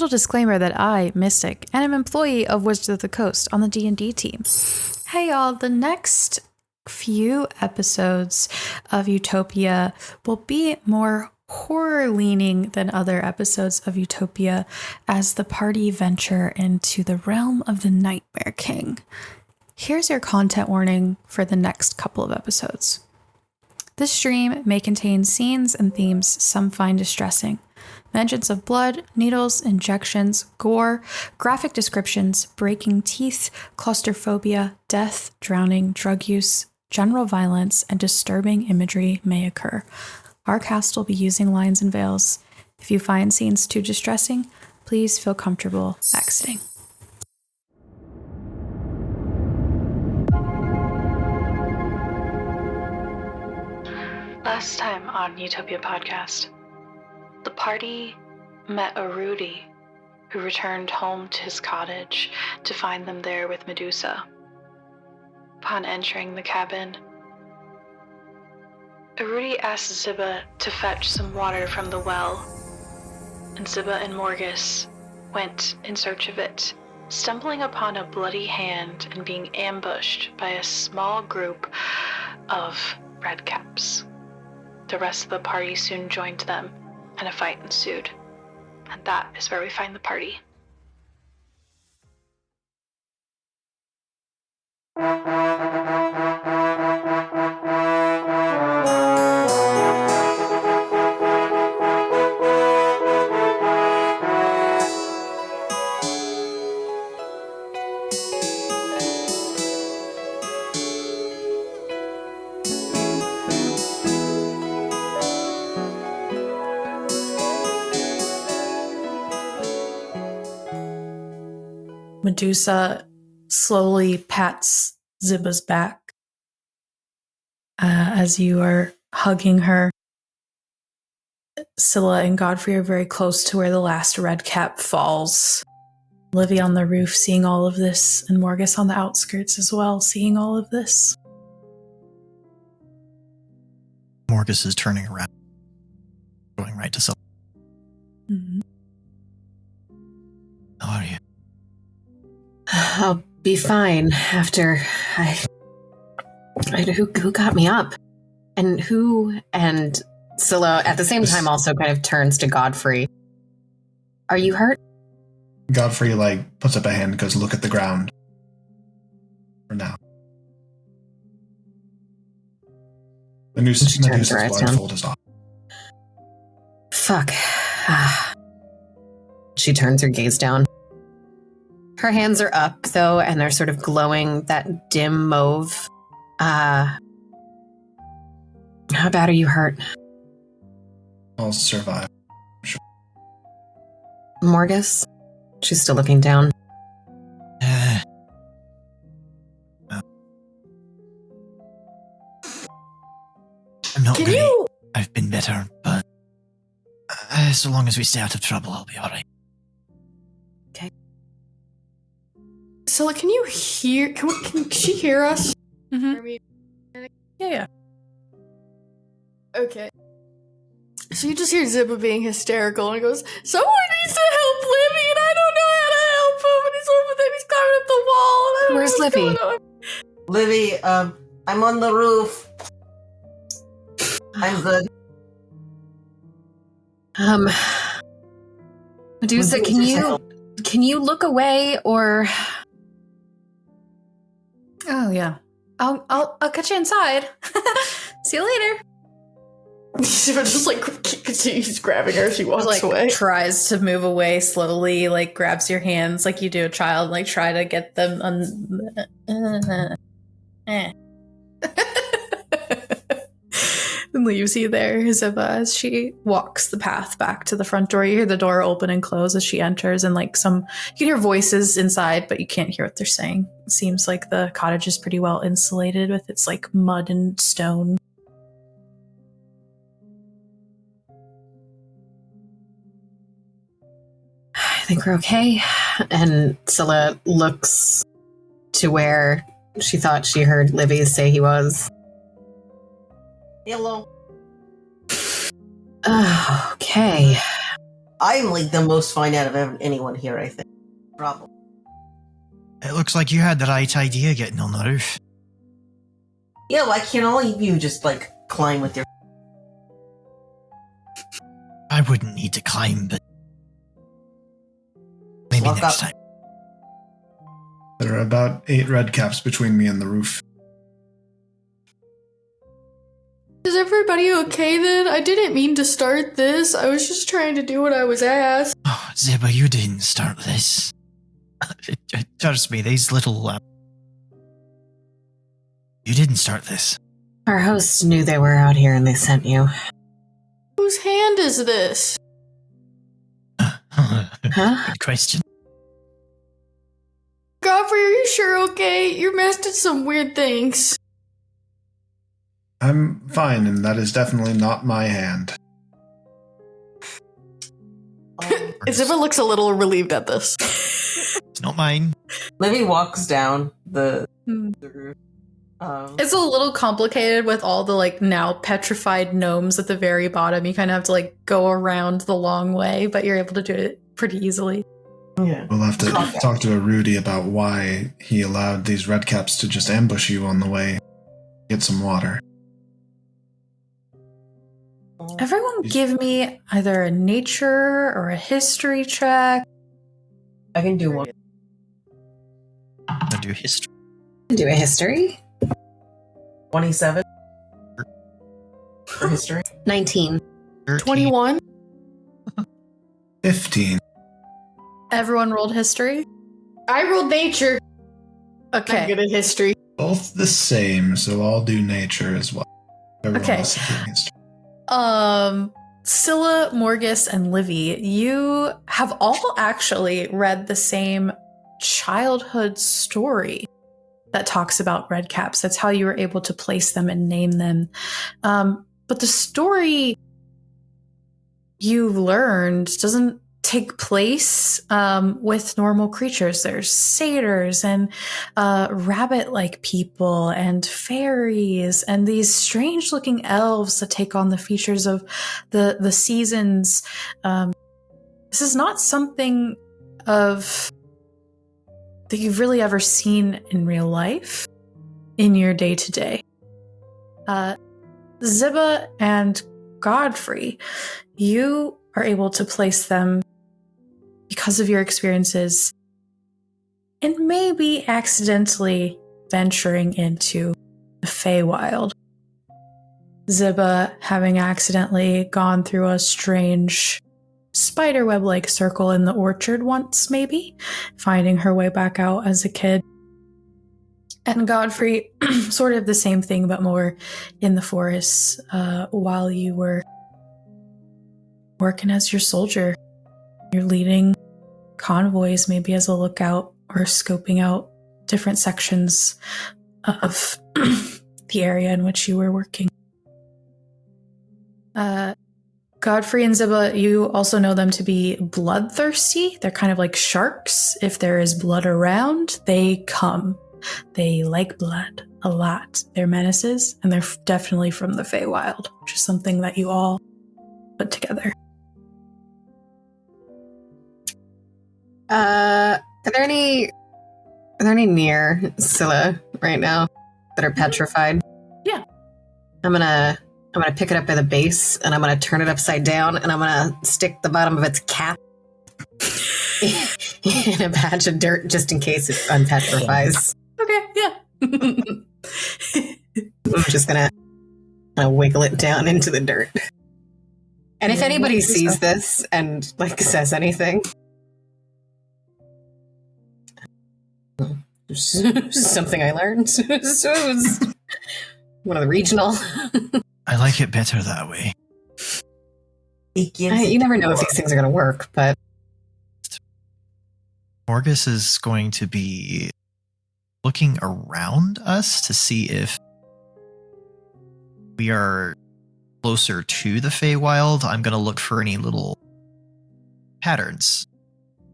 little disclaimer that I, Mystic, and am employee of Wizards of the Coast on the D&D team. Hey y'all, the next few episodes of Utopia will be more horror-leaning than other episodes of Utopia as the party venture into the realm of the Nightmare King. Here's your content warning for the next couple of episodes. This stream may contain scenes and themes some find distressing. Mentions of blood, needles, injections, gore, graphic descriptions, breaking teeth, claustrophobia, death, drowning, drug use, general violence, and disturbing imagery may occur. Our cast will be using lines and veils. If you find scenes too distressing, please feel comfortable exiting. Last time on Utopia Podcast, the party met a Rudy who returned home to his cottage to find them there with Meduse. Upon entering the cabin, Rudy asked Ziba to fetch some water from the well, and Ziba and Morgus went in search of it, stumbling upon a bloody hand and being ambushed by a small group of Redcaps. The rest of the party soon joined them, and a fight ensued. And that is where we find the party. Meduse slowly pats Ziba's back as you are hugging her. Scylla and Godfrey are very close to where the last Redcap falls. Livy on the roof seeing all of this, and Morgus on the outskirts as well, seeing all of this. Morgus is turning around, going right to Scylla. Mm-hmm. How are you? I'll be fine after who got me up? And Scylla at the same time also kind of turns to Godfrey. Are you hurt? Godfrey puts up a hand and goes, look at the ground. For now. Meduse's blindfold is off. Fuck. She turns her gaze down. Her hands are up, though, and they're sort of glowing that dim mauve. How bad are you hurt? I'll survive. Sure. Morgus? She's still looking down. I'm not Can great. you... I've been better, but so long as we stay out of trouble, I'll be alright. Okay. So, can you hear... Can she hear us? Mm-hmm. Yeah. Okay. So you just hear Ziba being hysterical and he goes, someone needs to help Livy and I don't know how to help him and he's over there, he's climbing up the wall and I don't Where's know what's Livy? going on. Livy, I'm on the roof. I'm good. Meduse, can you look away or... Oh yeah. I'll catch you inside. See you later. Ziba just continues grabbing her as she walks away. Tries to move away slowly, grabs your hands like you do a child, try to get them and leaves you there, Ziba, as she walks the path back to the front door. You hear the door open and close as she enters, and you can hear voices inside, but you can't hear what they're saying. It seems like the cottage is pretty well insulated with its mud and stone. I think we're okay. And Scylla looks to where she thought she heard Livy say he was. Hello. Okay. I'm like the most fine out of anyone here, I think. Probably. It looks like you had the right idea getting on the roof. Yeah, why can't all of you just like climb with your... I wouldn't need to climb, but maybe Walk next up. time. There are about 8 Redcaps between me and the roof. Is everybody okay then? I didn't mean to start this. I was just trying to do what I was asked. Oh, Zeba, you didn't start this. Trust me, these little... You didn't start this. Our hosts knew they were out here and they sent you. Whose hand is this? Huh? Good question. Godfrey, are you sure okay? Your mess did some weird things. I'm fine, and that is definitely not my hand. Isabel looks a little relieved at this. It's not mine. Livy walks down the Hmm. roof. It's a little complicated with all the like now petrified gnomes at the very bottom. You kind of have to like go around the long way, but you're able to do it pretty easily. Yeah. We'll have to Okay. talk to Rudy about why he allowed these Redcaps to just ambush you on the way. Get some water. Everyone give me either a nature or a history check. I can do one. I'll do history. Do a history? 27 for history. 19. 13. 21? 15. Everyone rolled history. I rolled nature. I'm Okay. good at history. Both the same, so I'll do nature as well. Everyone Okay. else is doing history. Scylla, Morgus, and Livy, you have all actually read the same childhood story that talks about Redcaps. That's how you were able to place them and name them. But the story you learned doesn't take place with normal creatures. There's satyrs and rabbit-like people and fairies and these strange-looking elves that take on the features of the seasons. This is not something of that you've really ever seen in real life in your day-to-day. Ziba and Godfrey, you are able to place them because of your experiences and maybe accidentally venturing into the Feywild. Ziba having accidentally gone through a strange spiderweb-like circle in the orchard once, maybe, finding her way back out as a kid. And Godfrey, sort of the same thing, but more in the forests while you were working as your soldier. You're leading convoys, maybe as a lookout or scoping out different sections of the area in which you were working. Godfrey and Ziba, you also know them to be bloodthirsty. They're kind of like sharks. If there is blood around, they come. They like blood a lot. They're menaces, and they're definitely from the Feywild, which is something that you all put together. Are there any near Scylla right now that are petrified? Yeah. I'm gonna pick it up by the base and I'm gonna turn it upside down and I'm gonna stick the bottom of its cap in a patch of dirt just in case it unpetrifies. Okay, yeah. I'm just gonna wiggle it down into the dirt. And if anybody sees this and like says anything, something I learned. So it was one of the regional. I like it better that way. You never know if these things are going to work, but Morgus is going to be looking around us to see if we are closer to the Feywild. I'm going to look for any little patterns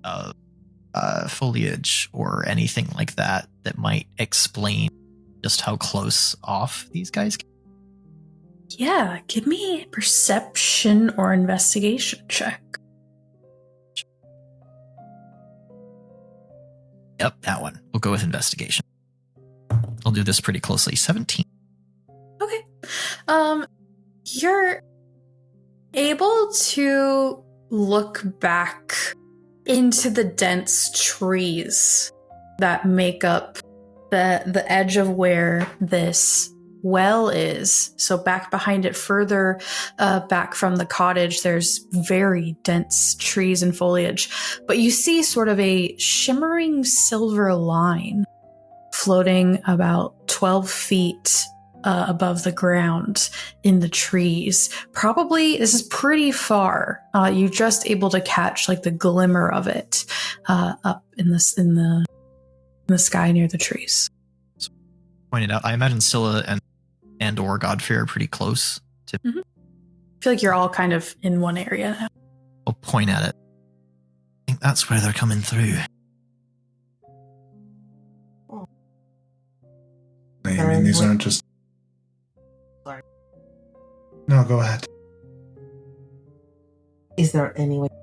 of foliage or anything like that that might explain just how close off these guys can. Yeah, give me a perception or investigation check. Yep, that one. We'll go with investigation. I'll do this pretty closely. 17. Okay. You're able to look back into the dense trees that make up the edge of where this well is. So back behind it, further back from the cottage, there's very dense trees and foliage. But you see sort of a shimmering silver line floating about 12 feet above the ground in the trees. Probably, this is pretty far. You're just able to catch like the glimmer of it up in the sky near the trees. Pointed out, I imagine Scylla and or Godfrey are pretty close to. Mm-hmm. I feel like you're all kind of in one area now. I'll point at it. I think that's where they're coming through. I mean, these aren't just... Sorry. No, go ahead. Is there any way to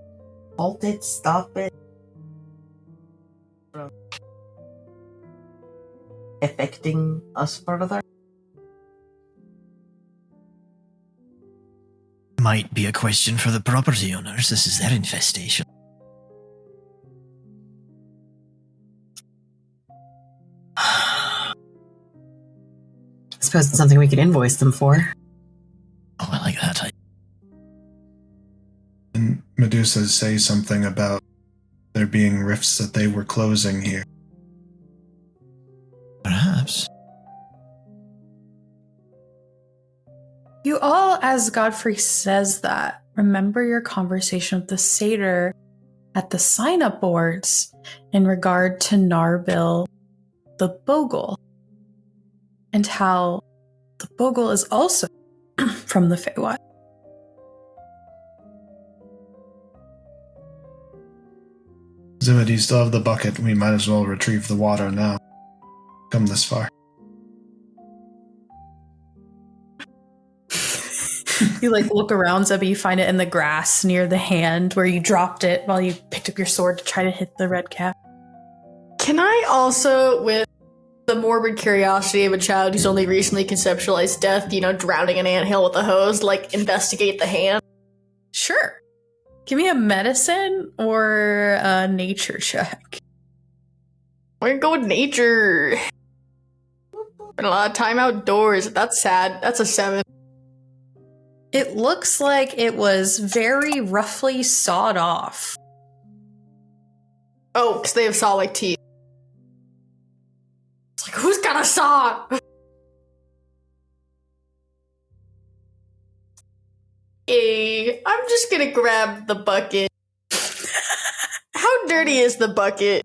halt it, stop it from affecting us further? Might be a question for the property owners. This is their infestation. I suppose it's something we could invoice them for. Oh, I like that. And Medusa say something about there being rifts that they were closing here. Perhaps. You all, as Godfrey says that, remember your conversation with the satyr at the sign-up boards in regard to Narbil the Bogle, and how the Bogle is also from the Feywild. Zimmer, do you still have the bucket? We might as well retrieve the water now. Come this far. You look around, Zebby, you find it in the grass near the hand where you dropped it while you picked up your sword to try to hit the red cap. Can I also, with the morbid curiosity of a child who's only recently conceptualized death, drowning an anthill with a hose, investigate the hand? Sure. Give me a medicine or a nature check. We're gonna go with nature. Spent a lot of time outdoors. That's sad. That's a 7. It looks like it was very roughly sawed off. Oh, because they have saw-like teeth. It's like, who's got a saw? Hey, I'm just gonna grab the bucket. How dirty is the bucket?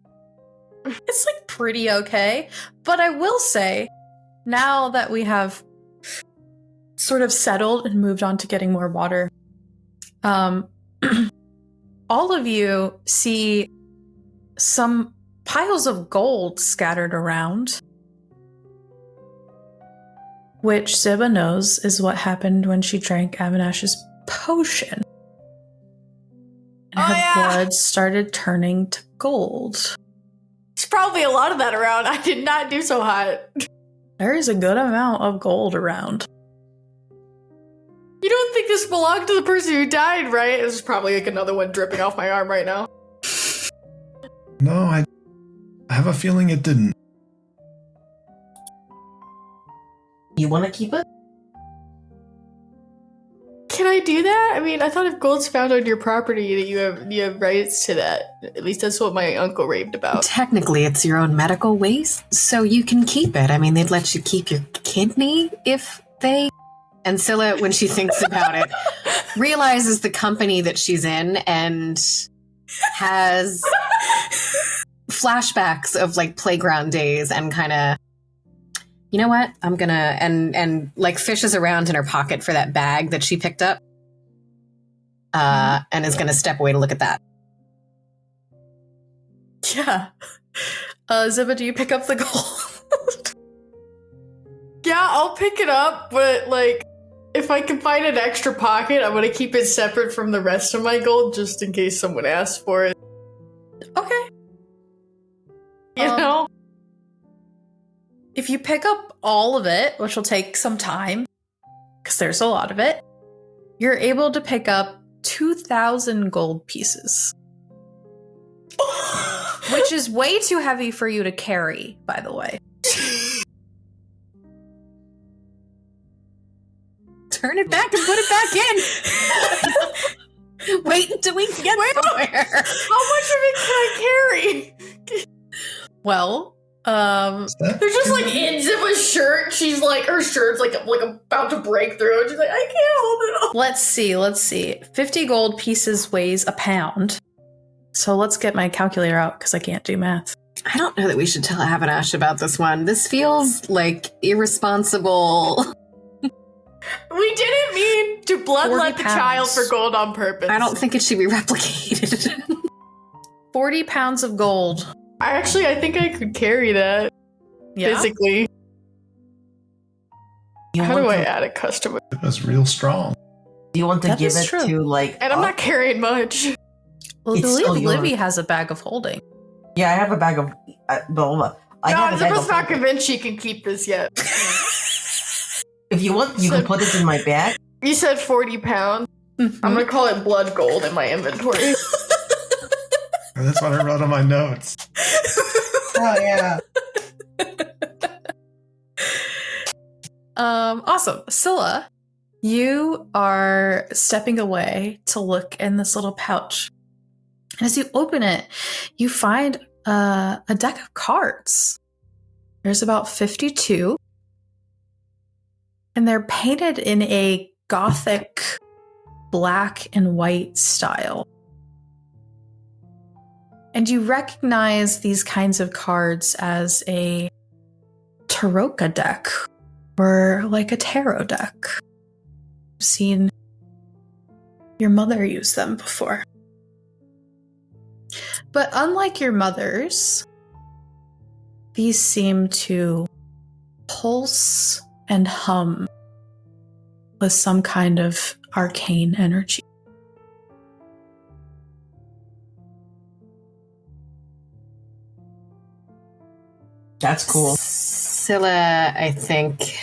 It's pretty okay. But I will say, now that we have sort of settled and moved on to getting more water, all of you see some piles of gold scattered around, which Ziba knows is what happened when she drank Avanash's potion. And her blood started turning to gold. There's probably a lot of that around. I did not do so hot. There is a good amount of gold around. You don't think this belonged to the person who died, right? This is probably another one dripping off my arm right now. No, I have a feeling it didn't. You want to keep it? Can I do that? I mean, I thought if gold's found on your property that you have rights to that. At least that's what my uncle raved about. Technically, it's your own medical waste, so you can keep it. I mean, they'd let you keep your kidney if they... And Scylla, when she thinks about it, realizes the company that she's in and has flashbacks of playground days and kind of, you know what? I'm gonna and fishes around in her pocket for that bag that she picked up, and is gonna step away to look at that. Yeah. Ziba, do you pick up the gold? Yeah, I'll pick it up, but if I can find an extra pocket, I'm gonna keep it separate from the rest of my gold just in case someone asks for it. Okay. You know? If you pick up all of it, which will take some time, because there's a lot of it, you're able to pick up 2,000 gold pieces. Which is way too heavy for you to carry, by the way. Turn it back and put it back in. Wait until we get somewhere. How much of it can I carry? Well, Is that There's just too like many? ends of a shirt. She's like, her shirt's like about to break through. And she's like, I can't hold it up. let's see. 50 gold pieces weighs a pound. So let's get my calculator out because I can't do math. I don't know that we should tell Avinash about this one. This feels like irresponsible. We didn't mean to 40 bloodlet the child pounds. for gold on purpose. I don't think it should be replicated. 40 pounds of gold. I think I could carry that Yeah. physically. You How want do I to, add a custom? It was real strong. do you want to That give is it true. to like? And I'm not carrying much. Well, I It's believe still yours. Livy has a bag of holding. Yeah, I have a bag of. Well, I No, have a bag Zippa's of. not convinced she can keep this yet. If you want, you can put it in my bag. You said 40 pounds. I'm gonna call it blood gold in my inventory. That's what I wrote on my notes. Oh yeah. Awesome. Scylla, you are stepping away to look in this little pouch. And as you open it, you find a deck of cards. There's about 52. And they're painted in a gothic black and white style. And you recognize these kinds of cards as a Taroka deck or like a tarot deck. I've seen your mother use them before. But unlike your mother's, these seem to pulse and hum with some kind of arcane energy. That's cool. Scylla, I think,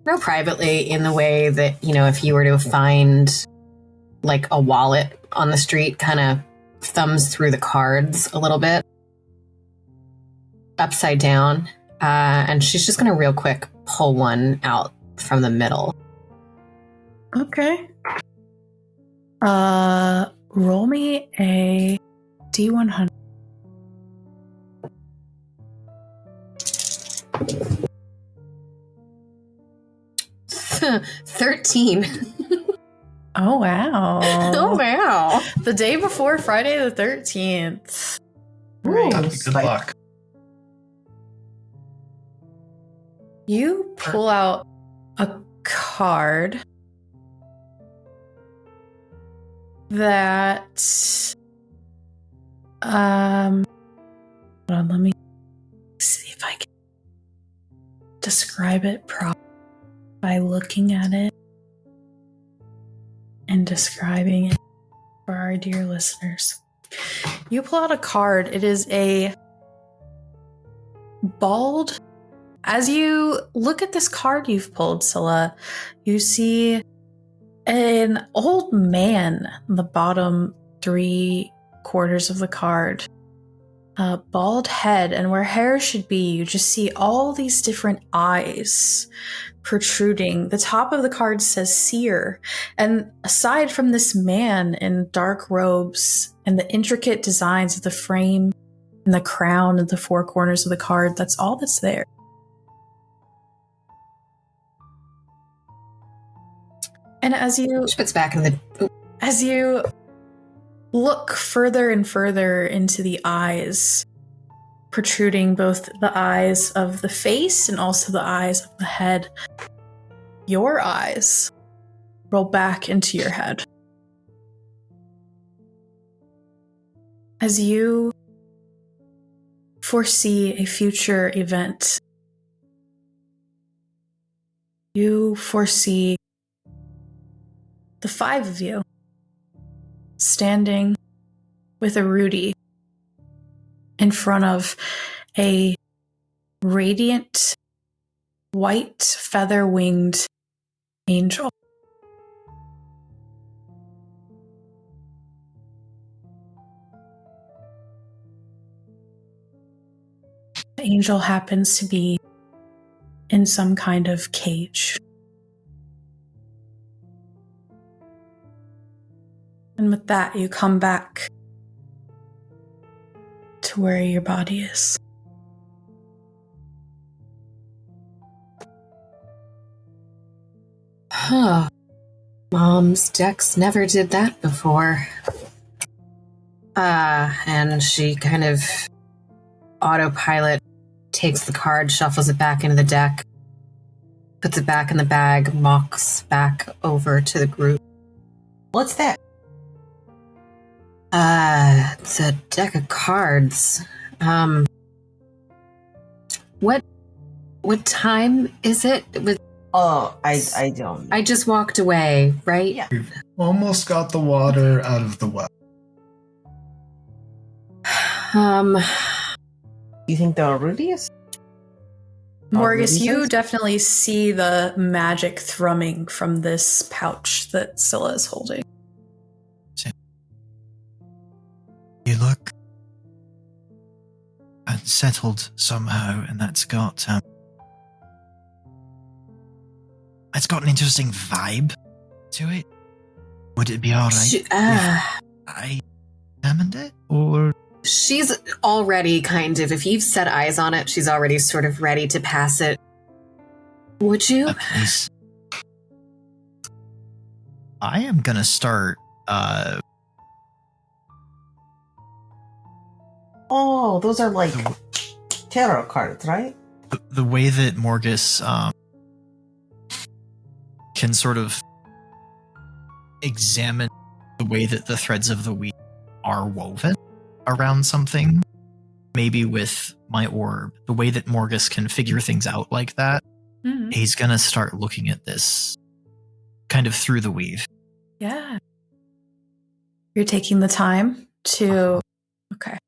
know privately in the way that, you know, if you were to find like a wallet on the street, kind of thumbs through the cards a little bit upside down. And she's just going to real quick pull one out from the middle. Okay. Roll me a D100. Huh, 13. Oh, wow. Oh, wow. The day before Friday the 13th. Ooh, Good luck. You pull out a card that hold on, let me see if I can describe it properly by looking at it and describing it for our dear listeners. You pull out a card. It is a bald. As you look at this card you've pulled, Scylla, you see an old man in the bottom 3/4 of the card. A bald head, and where hair should be, you just see all these different eyes protruding. The top of the card says seer, and aside from this man in dark robes and the intricate designs of the frame and the crown and the 4 corners of the card, that's all that's there. And as you She puts back in the... As you look further and further into the eyes, protruding both the eyes of the face and also the eyes of the head, your eyes roll back into your head. As you foresee a future event, you foresee the 5 of you standing with a Rudy in front of a radiant, white, feather-winged angel. The angel happens to be in some kind of cage. And with that, you come back to where your body is. Huh. Mom's Dex never did that before. And she kind of autopilot takes the card, shuffles it back into the deck, puts it back in the bag, walks back over to the group. What's that? It's a deck of cards. What time is it? Oh, I don't. I just walked away, right? Yeah. We've almost got the water out of the well. You think they're Rudius? Morgus, you Rudius? definitely see the magic thrumming from this pouch that Scylla is holding. You look unsettled somehow, and that's got an interesting vibe to it. Would it be alright if I examined it, or? She's already kind of, if you've set eyes on it, she's already sort of ready to pass it. Would you? Please. I am gonna start. Oh, those are like tarot cards, right? The way that Morgus can sort of examine the way that the threads of the weave are woven around something, maybe with my orb, the way that Morgus can figure things out like that, he's gonna start looking at this kind of through the weave. Yeah. You're taking the time to... Okay.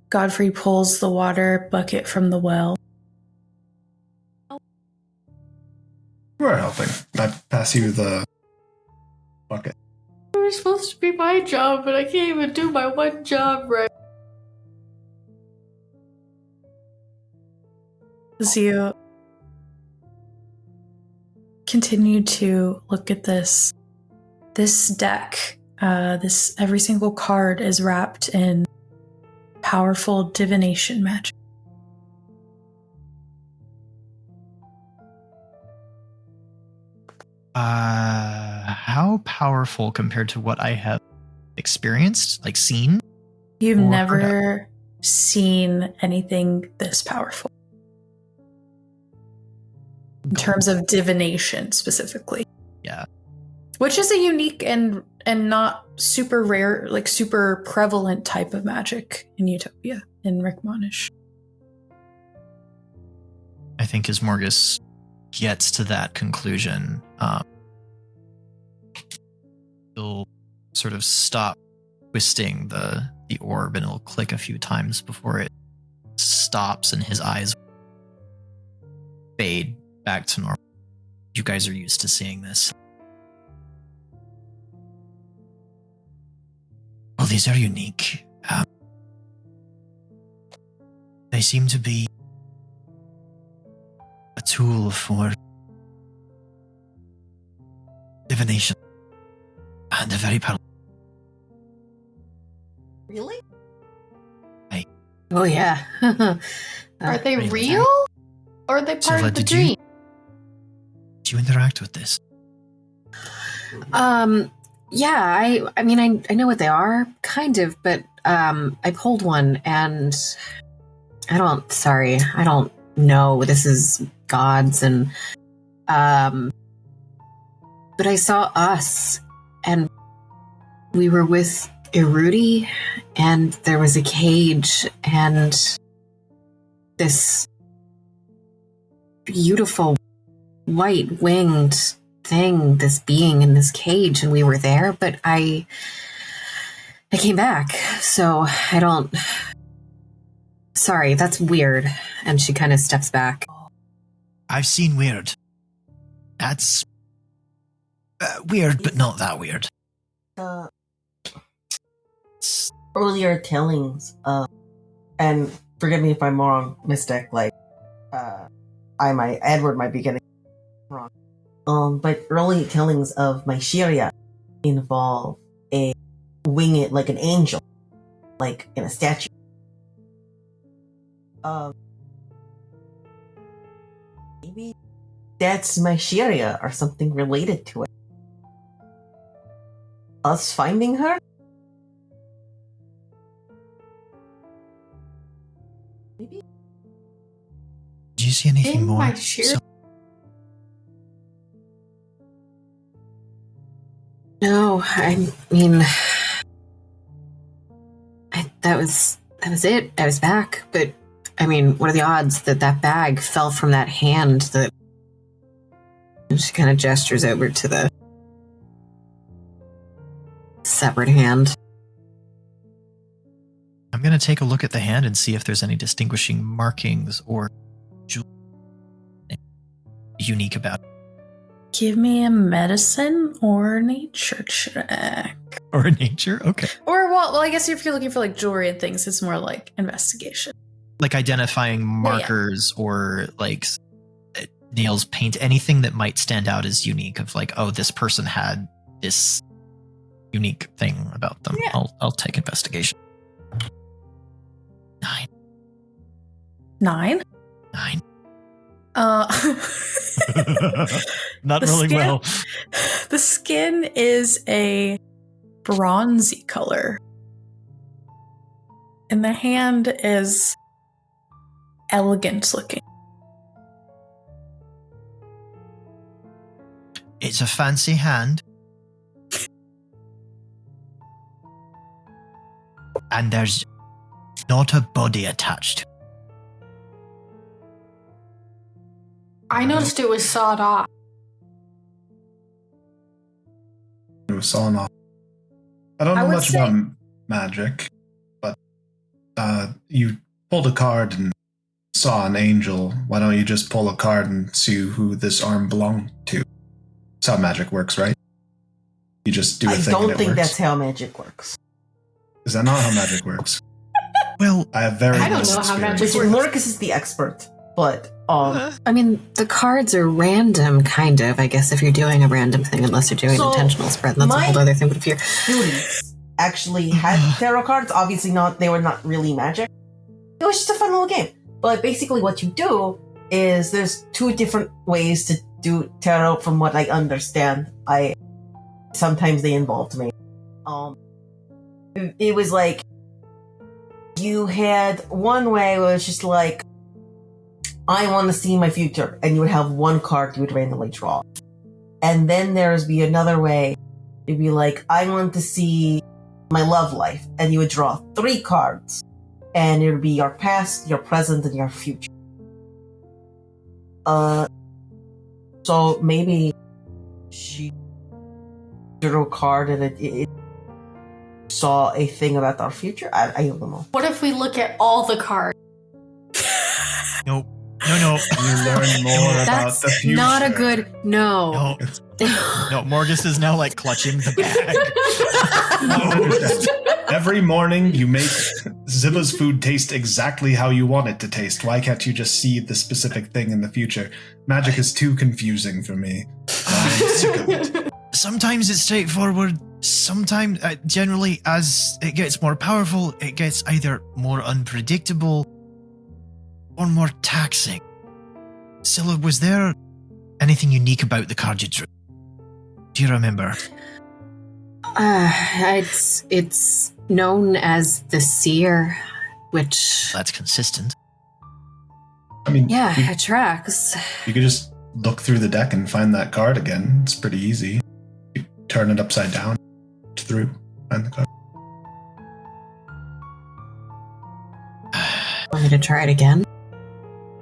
Godfrey pulls the water bucket from the well. We're helping. I pass you the bucket. It was supposed to be my job, but I can't even do my one job right. As you continue to look at this deck, every single card is wrapped in powerful divination magic. How powerful compared to what I have experienced, like seen? You've Or never seen anything this powerful. In terms of divination, specifically. Yeah. Which is a unique and not super rare, like super prevalent type of magic in Utopia, in Rickmonish. I think as Morgus gets to that conclusion, he'll sort of stop twisting the orb, and it'll click a few times before it stops and his eyes fade back to normal. You guys are used to seeing this. Well, these are unique. They seem to be a tool for divination, and a very powerful. Really? Oh, yeah. Are they Really? real? Or are they part Scylla, of the did you- dream? Do you interact with this? Yeah, I mean, I know what they are, kind of, but I pulled one, and I don't know. This is gods, and but I saw us, and we were with Irudi, and there was a cage, and this beautiful white-winged thing, this being in this cage, and we were there, but I came back, so I don't Sorry, that's weird. And she kind of steps back. I've seen weird. That's weird, but not that weird. Earlier tellings, and forgive me if I'm wrong, Mystic, like, Edward might be getting wrong. But early tellings of my Shiria involve a winged, like an angel, like in a statue. Maybe that's my Shiria or something related to it. Us finding her? Maybe? Did you see anything In more? my sheer- No, I mean, that was it. I was back, but I mean, what are the odds that that bag fell from that hand? That she kind of gestures over to the severed hand. I'm going to take a look at the hand and see if there's any distinguishing markings or unique about it. Give me a medicine or nature check. Or nature? Okay. Or, well, I guess if you're looking for like jewelry and things, it's more like investigation. Like identifying markers or like nails, paint, anything that might stand out as unique of like, oh, this person had this unique thing about them. Yeah. I'll take investigation. 9. 9? 9. Not The rolling skin- well. The skin is a bronzy color. And the hand is elegant looking. It's a fancy hand. And there's not a body attached. I noticed it was sawed off. It was sawn off. I don't I know would much say- about magic, but you pulled a card and saw an angel. Why don't you just pull a card and see who this arm belonged to? That's how magic works, right? You just do a I thing don't and it think works. that's how magic works. Is that not how magic works? Well, I have very I don't little know how magic experience. works. Marcus is the expert, but I mean, the cards are random, kind of, I guess, if you're doing a random thing, unless you're doing So, intentional spread, that's a my- whole other thing. But if you're... students actually had tarot cards. Obviously they were not really magic. It was just a fun little game. But basically what you do is there's 2 different ways to do tarot from what I understand. Sometimes they involved me. It was like you had one way where it's just like, I want to see my future, and you would have one card you would randomly draw. And then there's be another way. It'd be like, I want to see my love life, and you would draw 3 cards, and it would be your past, your present, and your future. So maybe she drew a card and it saw a thing about our future. I don't know. What if we look at all the cards? no. No. You learn more about That's the future. not a good... No. No, Morgus is now like clutching the bag. I don't understand. Every morning you make Zilla's food taste exactly how you want it to taste. Why can't you just see the specific thing in the future? Magic is too confusing for me. I'm sick of it. Sometimes it's straightforward. Sometimes, generally, as it gets more powerful, it gets either more unpredictable or more taxing. Scylla, was there anything unique about the card you drew? Do you remember? It's known as the Seer, which... That's consistent. I mean, Yeah, it tracks. you could just look through the deck and find that card again. It's pretty easy. You turn it upside down, through, find the card. Want me to try it again?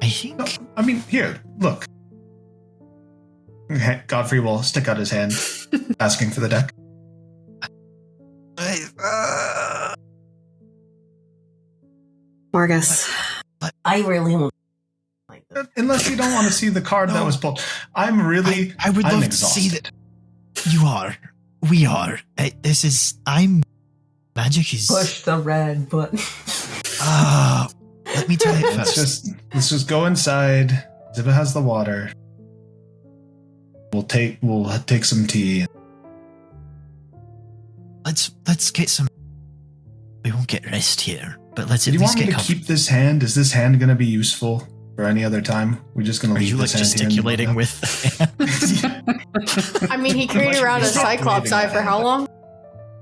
I think... No, I mean, here, look. Godfrey will stick out his hand, asking for the deck. Margus. I really want like this. Unless you don't want to see the card that was pulled. I'm really. I would I'm love exhausted. to see that. You are. We are. Magic is. Push the red button. Let me try it Let's first. just go inside. Ziba has the water. We'll take some tea. Let's get some. We won't get rest here, but let's Do at you least want me get to comfort. keep this hand? Is this hand going to be useful for any other time? We're just going to Are leave you like this hand here and gesticulating with the hand? I mean, he carried around a Stop Cyclops waving eye that for how hand. long?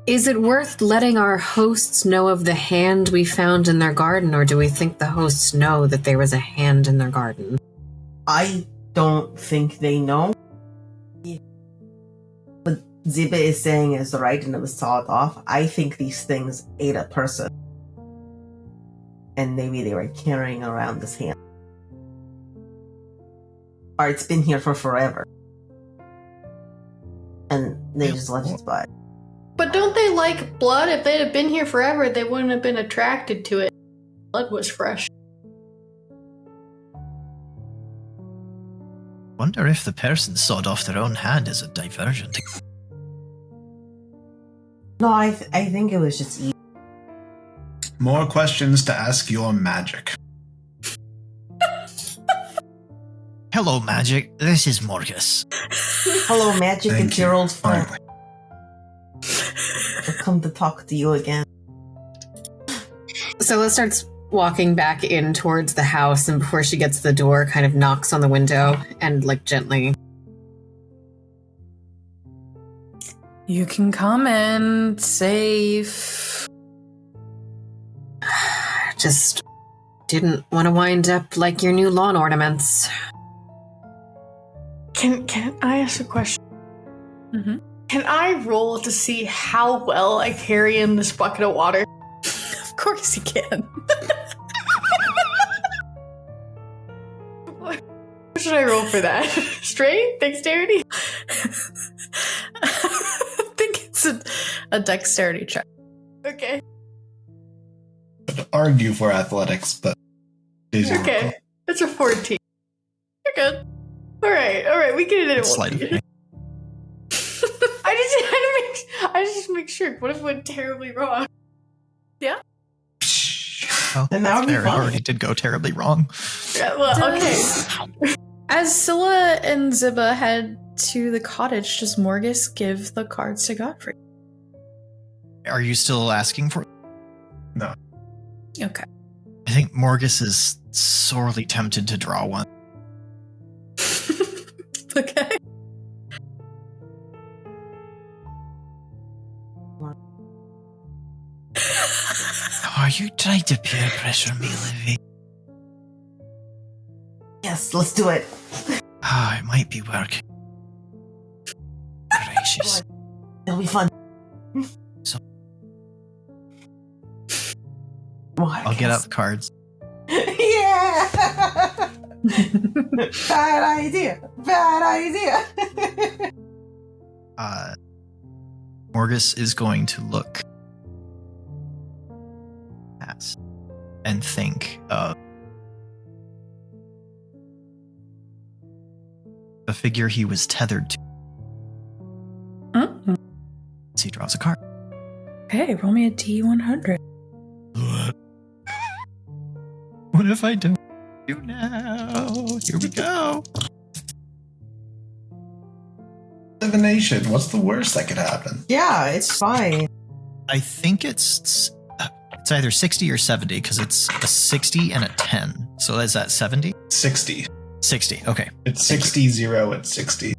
Is it worth letting our hosts know of the hand we found in their garden, or do we think the hosts know that there was a hand in their garden? I don't think they know. What Ziba is saying is right, and it was sawed off. I think these things ate a person. And maybe they were carrying around this hand. Or it's been here for forever. And they just let it by. But don't they like blood? If they'd have been here forever, they wouldn't have been attracted to it. Blood was fresh. Wonder if the person sawed off their own hand as a diversion. No, I think it was just easy. More questions to ask your magic. Hello, Magic. This is Morgus. Hello, Magic, Thank it's you. your old friend. Finally. I've come to talk to you again. Scylla starts walking back in towards the house, and before she gets to the door, kind of knocks on the window and, like, gently. You can come in safe. Just didn't want to wind up like your new lawn ornaments. Can I ask a question? Mm-hmm. Can I roll to see how well I carry in this bucket of water? Of course you can. What should I roll for that? Strength? Dexterity? I think it's a dexterity check. Okay. I'd argue for athletics, but easy. Okay. That's a 14. You're good. Alright, we get it in Sleight of hand. I just make sure. What if it went terribly wrong? Oh, Then that would be fair. It fun. already did go terribly wrong. Yeah, well, okay. As Scylla and Ziba head to the cottage, does Morgus give the cards to Godfrey? Are you still asking for? No. Okay. I think Morgus is sorely tempted to draw one. Okay. Are you trying to peer pressure me, Livy? Yes, let's do it. It might be working. Gracious. It'll be fun. So- What? I'll get out the cards. Yeah! Bad idea. Morgus is going to look past and think of the figure he was tethered to Mm. as he draws a card. Okay, roll me a D100. What if I don't do now? Here we go. Divination. What's the worst that could happen? Yeah, it's fine. I think it's either 60 or 70 because it's a 60 and a 10. So is that 70? 60. 60. Okay. It's 60, 0 at 60.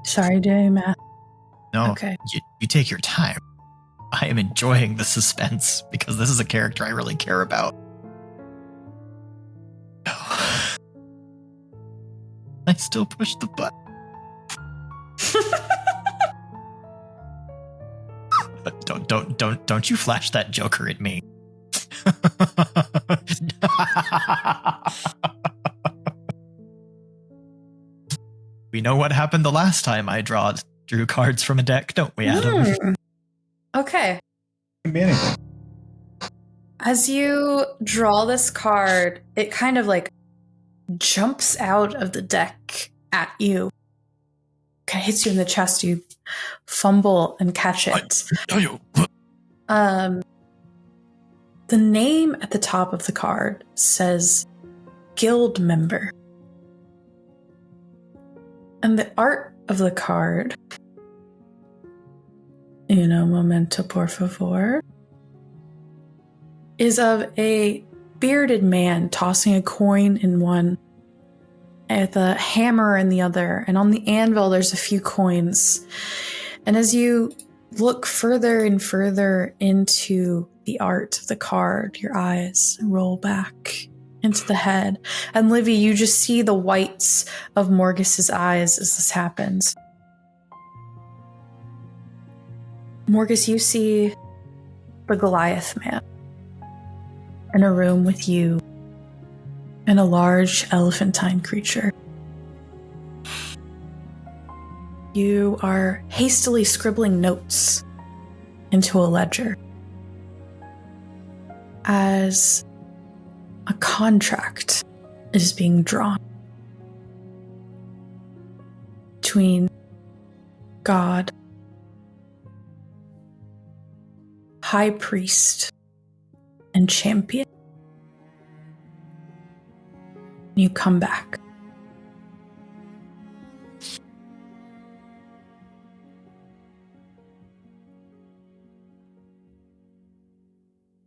Sorry, doing math. No, Okay. you take your time. I am enjoying the suspense because this is a character I really care about. I still push the button. Don't you flash that Joker at me. We know what happened the last time I drew cards from a deck, don't we, Adam? Okay. Could be anything. As you draw this card, it kind of like jumps out of the deck at you. Kind of hits you in the chest. You fumble and catch it. The name at the top of the card says Guild Member. And the art of the card, momento por favor, is of a bearded man tossing a coin in one, with a hammer in the other, and on the anvil there's a few coins. And as you look further and further into the art of the card, your eyes roll back into the head. And Livy, you just see the whites of Morgus's eyes as this happens. Morgus, you see the Goliath man in a room with you and a large elephantine creature. You are hastily scribbling notes into a ledger as a contract is being drawn between God, High Priest, and Champion. You come back.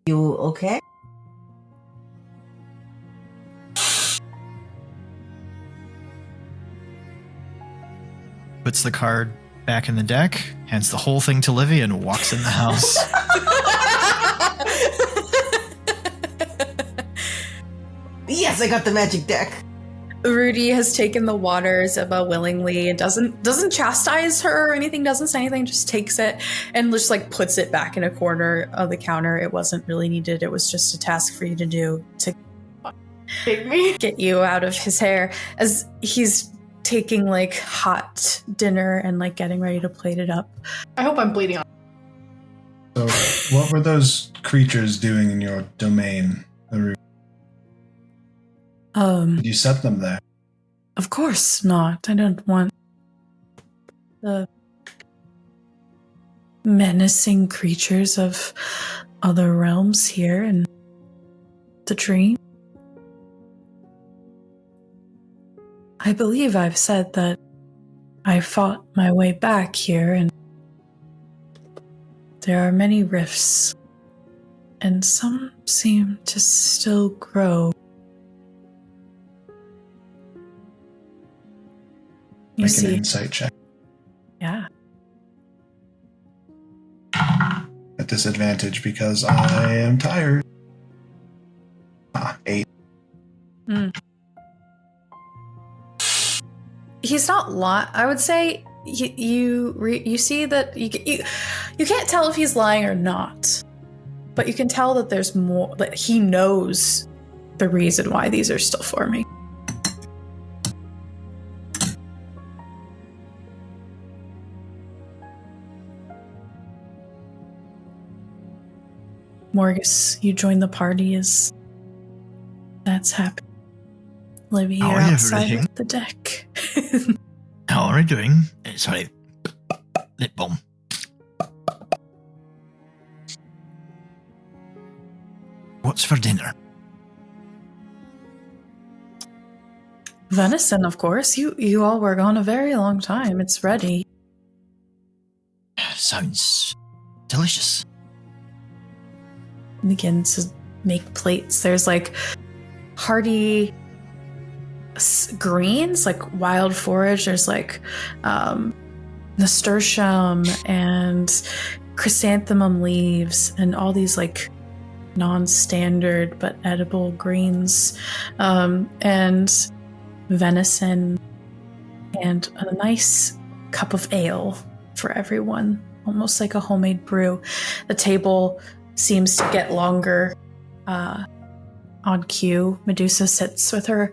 You okay? Puts the card back in the deck, hands the whole thing to Livy, and walks in the house. Yes, I got the magic deck. Rudy has taken the water Ziba willingly and doesn't chastise her or anything, doesn't say anything, just takes it and just like puts it back in a corner of the counter. It wasn't really needed. It was just a task for you to do to get you out of his hair as he's taking like hot dinner and like getting ready to plate it up. I hope I'm bleeding on. So, what were those creatures doing in your domain? Did you set them there? Of course not. I don't want the menacing creatures of other realms here in the dream. I believe I've said that I fought my way back here, and there are many rifts, and some seem to still grow. You Make see, an insight check. yeah. At disadvantage because I am tired. 8. He's not I would say you see that you can't tell if he's lying or not, but you can tell that there's more, that he knows the reason why these are still forming. Morgus, you join the party as that's happening. Livy, you're outside of the deck. How are we doing? Sorry. Lip balm. What's for dinner? Venison, of course. You all were gone a very long time. It's ready. Sounds delicious. Begins to make plates. There's like hearty greens, like wild forage. There's like nasturtium and chrysanthemum leaves and all these like non-standard but edible greens, and venison and a nice cup of ale for everyone, almost like a homemade brew. The table seems to get longer on cue. Medusa sits with her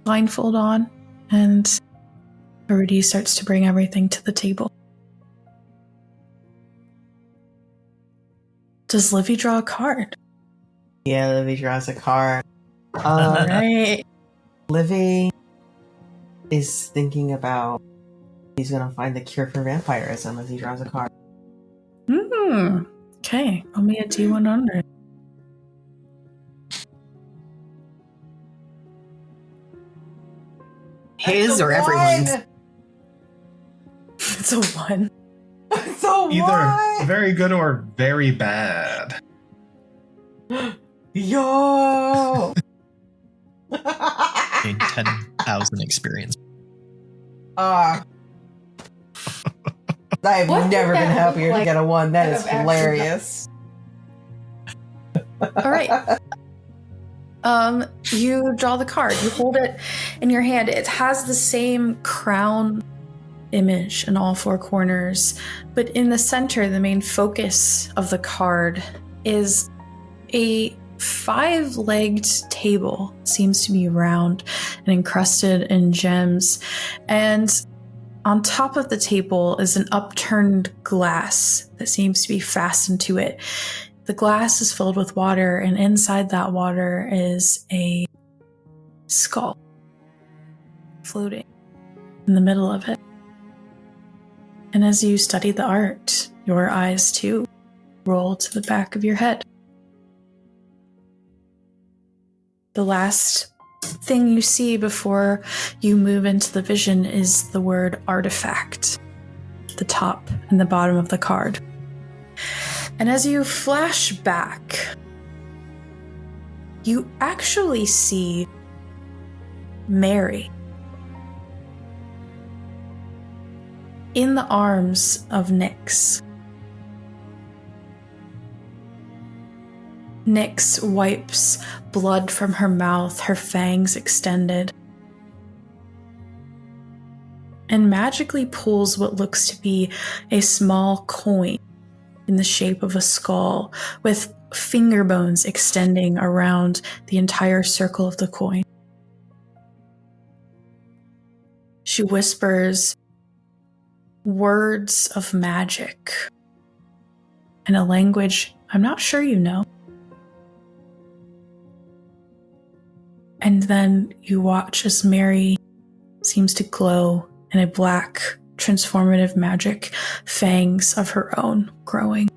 blindfold on, and Rudy starts to bring everything to the table. Does Livy draw a card? Yeah, Livy draws a card. All right. Livy is thinking about he's going to find the cure for vampirism as he draws a card. Okay, roll me a D100. His or everyone's? It's a 1. It's a Either very good or very bad. Yo! Gain 10,000 experience. I'm What never would been that happier look to like get a 1. That is out of action? hilarious. All right. You draw the card. You hold it in your hand. It has the same crown image in all 4 corners, but in the center, the main focus of the card is a 5-legged table. Seems to be round and encrusted in gems. And on top of the table is an upturned glass that seems to be fastened to it. The glass is filled with water, and inside that water is a skull floating in the middle of it. And as you study the art, your eyes too roll to the back of your head. The last thing you see before you move into the vision is the word artifact, the top and the bottom of the card. And as you flash back, you actually see Mary in the arms of Nyx. Nyx wipes blood from her mouth, her fangs extended, and magically pulls what looks to be a small coin in the shape of a skull, with finger bones extending around the entire circle of the coin. She whispers words of magic in a language I'm not sure you know. And then you watch as Mary seems to glow in a black, transformative magic, fangs of her own growing.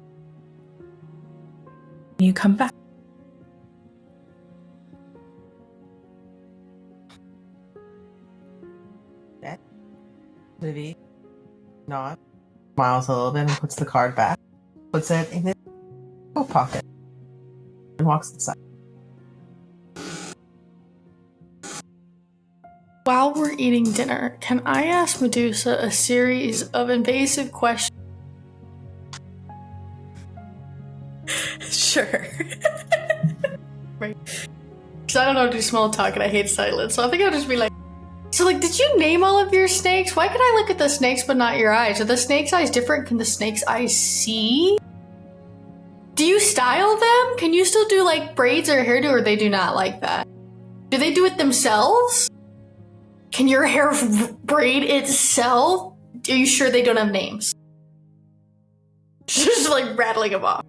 You come back. Livy nods, smiles a little bit, and puts the card back, puts it in his coat pocket, and walks inside. While we're eating dinner, can I ask Medusa a series of invasive questions? Sure. Right. Because I don't know how to do small talk and I hate silence, so I think I'll just be like, so like, did you name all of your snakes? Why can I look at the snakes but not your eyes? Are the snake's eyes different? Can the snake's eyes see? Do you style them? Can you still do like braids or hairdo, or they do not like that? Do they do it themselves? Can your hair braid itself? Are you sure they don't have names? Just like rattling them off.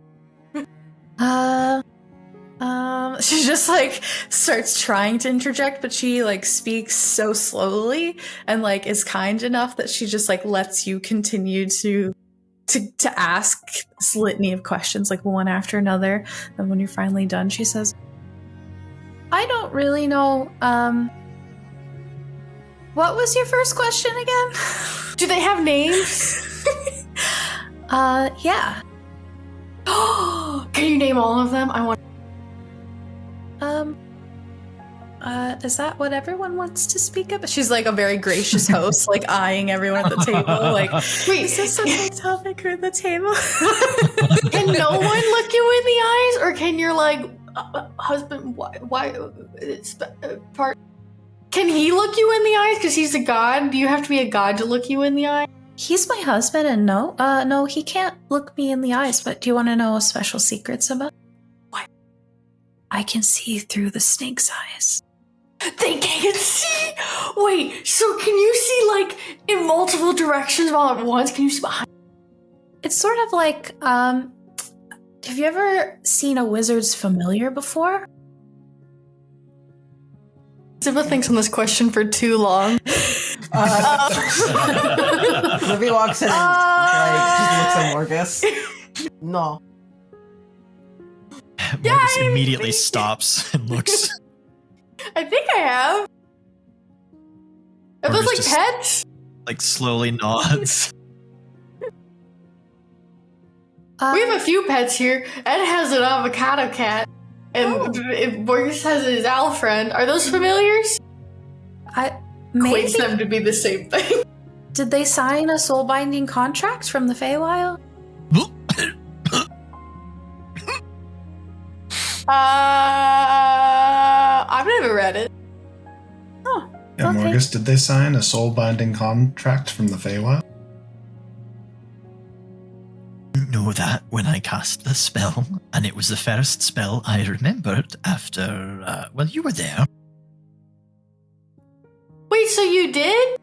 She just like starts trying to interject, but she like speaks so slowly and like is kind enough that she just like lets you continue to ask this litany of questions, like one after another. And when you're finally done, she says, I don't really know, what was your first question again? Do they have names? Yeah. Can you name all of them? I want. Is that what everyone wants to speak of? She's like a very gracious host, like eyeing everyone at the table. Like, Wait, is this a big topic for the table? can no one look you in the eyes, or can your like husband? Why? Part. Can he look you in the eyes because he's a god? Do you have to be a god to look you in the eye? He's my husband, and no, he can't look me in the eyes. But do you want to know special secrets about? What? I can see through the snake's eyes. That's They can't see? Wait, so can you see, like, in multiple directions all at once? Can you see behind? It's sort of like, have you ever seen a wizard's familiar before? Ziba thinks on this question for too long. Livy walks in and just looks at Morgus. No. Morgus immediately stops and looks. I think I have. Are those Morgus like just, pets? like slowly nods. We have a few pets here. Ed has an avocado cat. And Morgus has his owl friend. Are those familiars? Maybe. Equates them to be the same thing. Did they sign a soul-binding contract from the Feywild? I've never read it. Oh, Yeah, okay. Morgus, did they sign a soul-binding contract from the Feywild? Know that when I cast the spell, and it was the first spell I remembered after, well, you were there. Wait, so you did?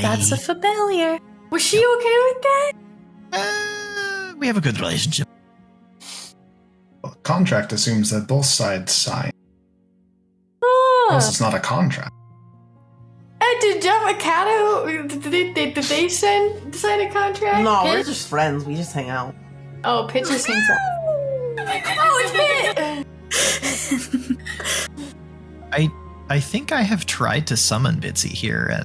That's a familiar. Was she okay with that? We have a good relationship. Well, the contract assumes that both sides sign. Oh. Else it's not a contract. And did Avocado, did they sign a contract? No, we're Pitch? just friends. We just hang out. Oh, Pitch just hangs out. Oh, it's Pitch! I think I have tried to summon Bitsy here, and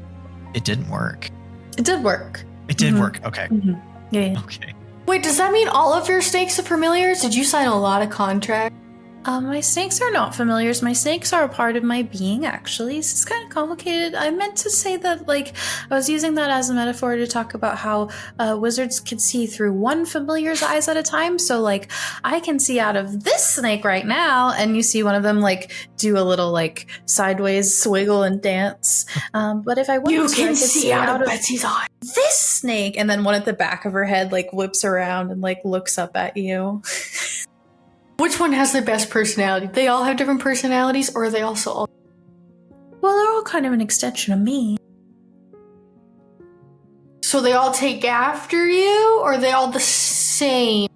it didn't work. It did work. It did Mhm. work. Okay. Mm-hmm. Yeah. Okay. Wait, does that mean all of your snakes are familiars? Did you sign a lot of contracts? My snakes are not familiars. My snakes are a part of my being, actually. So it's kind of complicated. I meant to say that, like, I was using that as a metaphor to talk about how wizards can see through one familiar's eyes at a time. So, like, I can see out of this snake right now, and you see one of them, like, do a little, like, sideways swiggle and dance. But if I wanted You to, I can could see out of Betsy's eye. this snake, and then one at the back of her head, like, whips around and, like, looks up at you. Which one has the best personality? They all have different personalities, or are they also all... Well, they're all kind of an extension of me. So they all take after you, or are they all the same?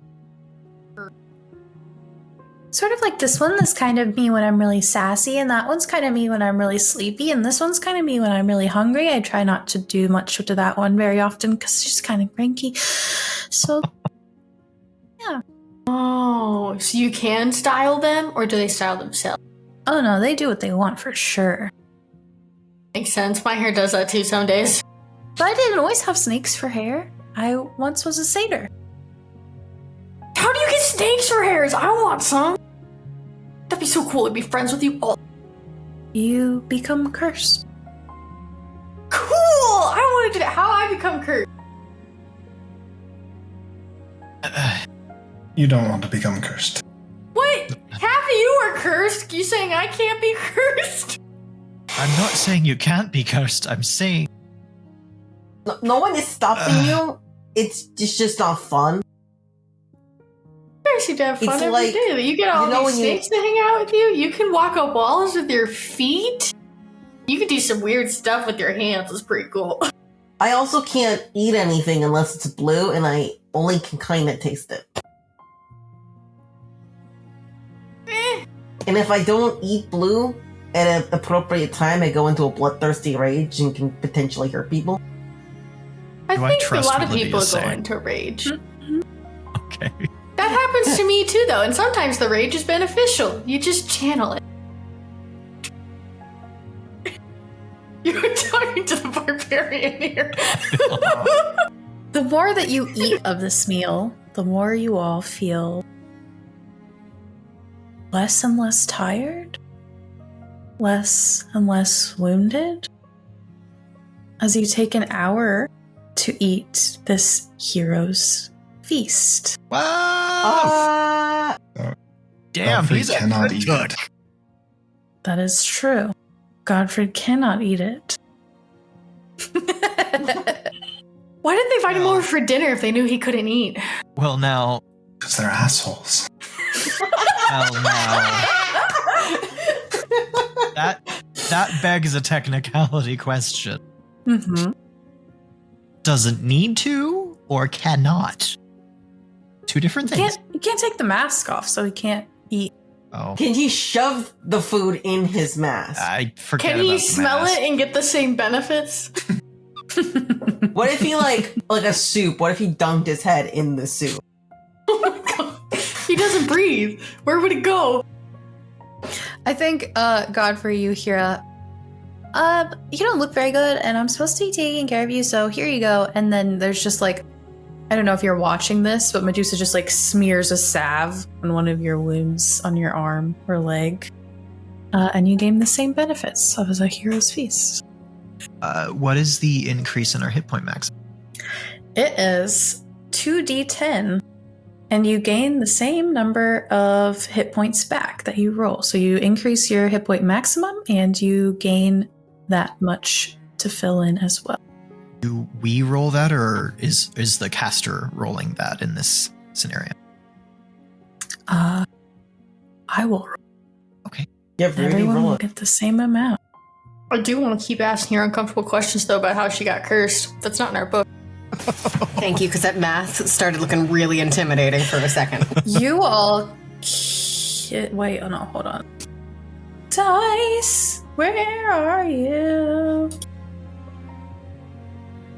Sort of like this one is kind of me when I'm really sassy, and that one's kind of me when I'm really sleepy, and this one's kind of me when I'm really hungry. I try not to do much to that one very often because she's kind of cranky. So, yeah. Oh, so you can style them, or do they style themselves? Oh no, they do what they want for sure. Makes sense. My hair does that too some days. But I didn't always have snakes for hair. I once was a satyr. How do you get snakes for hairs? I want some. That'd be so cool to be friends with you all. You become cursed. Cool! I wanted to know how I become cursed. You don't want to become cursed. What? Half of you are cursed? You saying I can't be cursed? I'm not saying you can't be cursed. I'm saying No one is stopping you. It's just not fun. Of course you have fun It's every like, day. You get all you know these when you- snakes to hang out with you. You can walk up walls with your feet. You can do some weird stuff with your hands. It's pretty cool. I also can't eat anything unless it's blue, and I only can kind of taste it. And if I don't eat blue at an appropriate time, I go into a bloodthirsty rage and can potentially hurt people. I Do I think a trust lot what of people Lydia's go saying? into rage. okay. That happens to me too, though, and sometimes the rage is beneficial. You just channel it. You're talking to the barbarian here. The more that you eat of this meal, the more you all feel less and less tired, less and less wounded. As you take an hour to eat this hero's feast. Wow! Damn, Godfrey he's a cannot good eat cook. it. That is true. Godfrey cannot eat it. Why did they invite him over for dinner if they knew he couldn't eat? Well, now, Because they're assholes. That begs a technicality question. Mm-hmm. Doesn't need to or cannot? Two different things. You can't take the mask off, so he can't eat. Oh, Can he shove the food in his mask? I forget. Can about he the smell mask. it and get the same benefits? What if he like a soup? What if he dunked his head in the soup? Oh my god. He doesn't breathe. Where would it go? I think, Godfrey, you hear you don't look very good, and I'm supposed to be taking care of you, so here you go. And then there's just like, I don't know if you're watching this, but Meduse just like smears a salve on one of your wounds on your arm or leg. And you gain the same benefits of as a hero's feast. What is the increase in our hit point max? It is 2d10, and you gain the same number of hit points back that you roll. So you increase your hit point maximum, and you gain that much to fill in as well. Do we roll that, or is the caster rolling that in this scenario? I will roll. Yeah, really Everyone roll will it. get the same amount. I do want to keep asking your uncomfortable questions, though, about how she got cursed. That's not in our book. Thank you, because that math started looking really intimidating for a second. You all... Wait, oh no, hold on. Dice, where are you?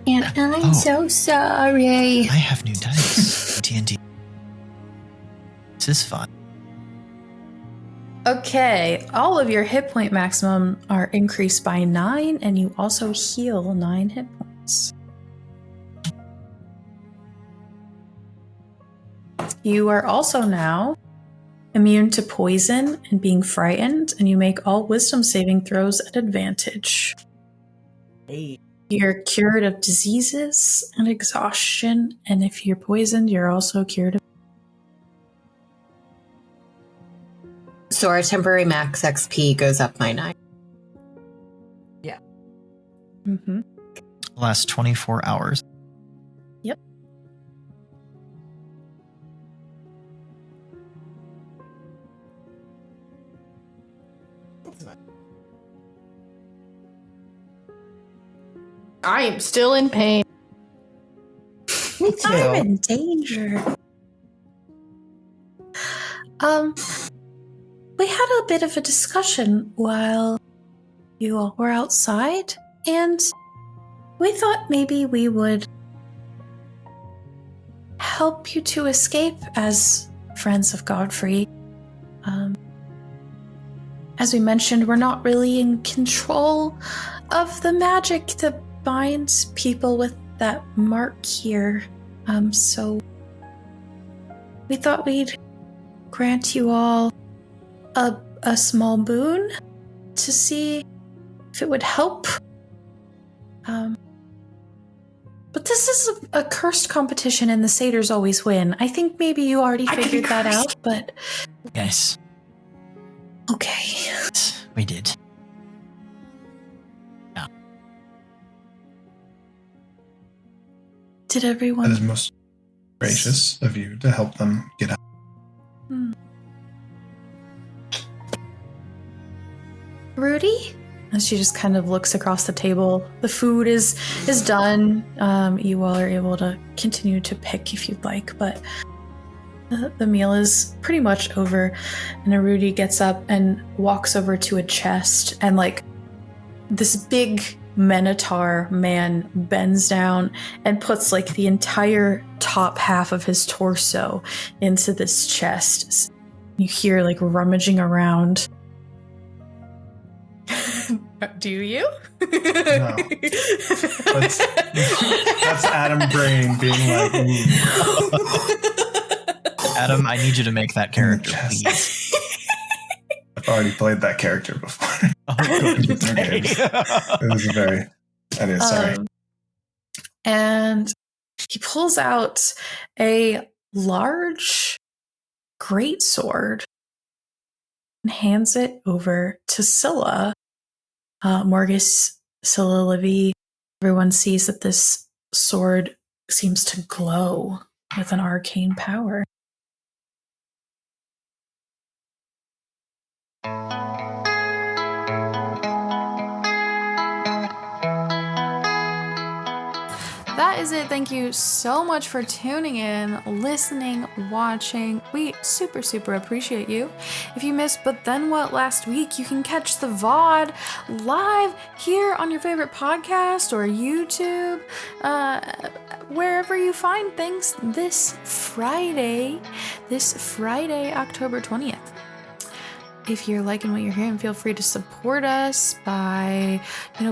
And I'm so sorry. I have new dice. D&D. This is fun. Okay, all of your hit point maximum are increased by 9, and you also heal 9 hit points. You are also now immune to poison and being frightened, and you make all wisdom saving throws at advantage. Hey. You're cured of diseases and exhaustion, and if you're poisoned, you're also cured of... So our temporary max XP goes up by 9. Mm-hmm. Last 24 hours. Yep. I am still in pain. Me I'm too. in danger. We had a bit of a discussion while you all were outside, and we thought maybe we would help you to escape as friends of Godfrey. As we mentioned, we're not really in control of the magic that binds people with that mark here. So we thought we'd grant you all a small boon to see if it would help. But this is a cursed competition, and the satyrs always win. I think maybe you already I could be figured that cursed. out, but Yes, okay. we did. Did That everyone... is most gracious of you to help them get out. Hmm. Rudy? And she just kind of looks across the table. The food is done. You all are able to continue to pick if you'd like, but the meal is pretty much over. And Rudy gets up and walks over to a chest, and like this big Minotaur man bends down and puts like the entire top half of his torso into this chest. You hear like rummaging around. Do you? No. That's Adam Brain being like, Adam, I need you to make that character, Yes. please. I've already played that character before. Oh, good. Okay. It was a very... Anyway, sorry. And he pulls out a large greatsword and hands it over to Scylla. Morgus, Scylla, Livy, everyone sees that this sword seems to glow with an arcane power. that is it. Thank you so much for tuning in, listening, watching. We super, super appreciate you. If you missed But Then What last week, you can catch the VOD live here on your favorite podcast or YouTube, wherever you find things this Friday, October 20th. If you're liking what you're hearing, feel free to support us by,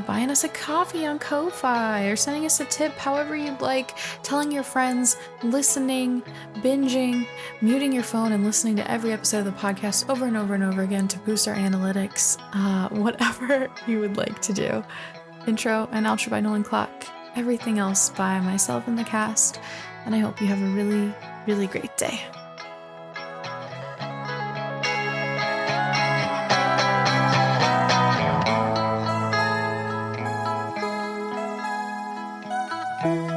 buying us a coffee on Ko-Fi or sending us a tip however you'd like, telling your friends, listening, binging, muting your phone and listening to every episode of the podcast over and over and over again to boost our analytics, whatever you would like to do. Intro and outro by Nolan Clock, everything else by myself and the cast, and I hope you have a really, really great day. Thank you.